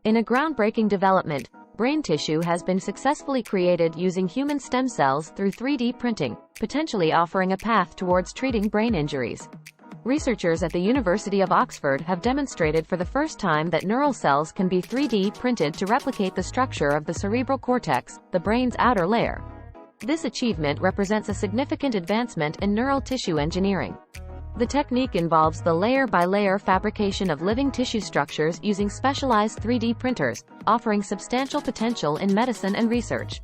In a groundbreaking development, brain tissue has been successfully created using human stem cells through 3D printing, potentially offering a path towards treating brain injuries. Researchers at the University of Oxford have demonstrated for the first time that neural cells can be 3D printed to replicate the structure of the cerebral cortex, the brain's outer layer. This achievement represents a significant advancement in neural tissue engineering. The technique involves the layer-by-layer fabrication of living tissue structures using specialized 3D printers, offering substantial potential in medicine and research.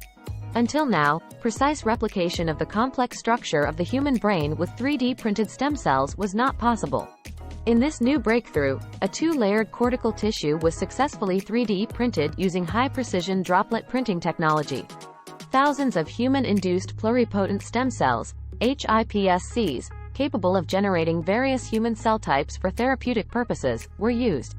Until now, precise replication of the complex structure of the human brain with 3D printed stem cells was not possible. In this new breakthrough, a two-layered cortical tissue was successfully 3D printed using high-precision droplet printing technology. Thousands of human-induced pluripotent stem cells, HIPSCs, capable of generating various human cell types for therapeutic purposes, were used.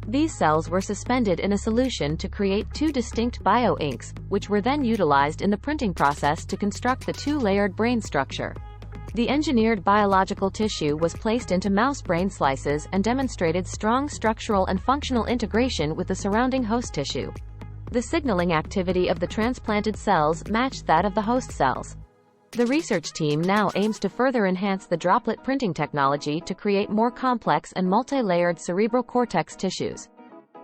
These cells were suspended in a solution to create two distinct bioinks, which were then utilized in the printing process to construct the two-layered brain structure. The engineered biological tissue was placed into mouse brain slices and demonstrated strong structural and functional integration with the surrounding host tissue. The signaling activity of the transplanted cells matched that of the host cells. The research team now aims to further enhance the droplet printing technology to create more complex and multi-layered cerebral cortex tissues.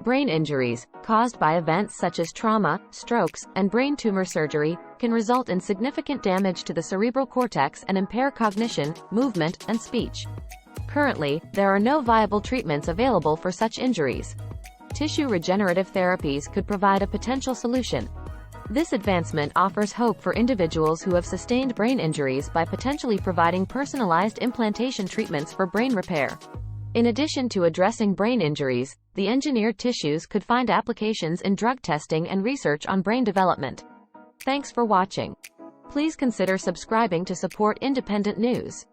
Brain injuries, caused by events such as trauma, strokes, and brain tumor surgery, can result in significant damage to the cerebral cortex and impair cognition, movement, and speech. Currently, there are no viable treatments available for such injuries. Tissue regenerative therapies could provide a potential solution. This advancement offers hope for individuals who have sustained brain injuries by potentially providing personalized implantation treatments for brain repair. In addition to addressing brain injuries, the engineered tissues could find applications in drug testing and research on brain development. Thanks for watching. Please consider subscribing to support independent news.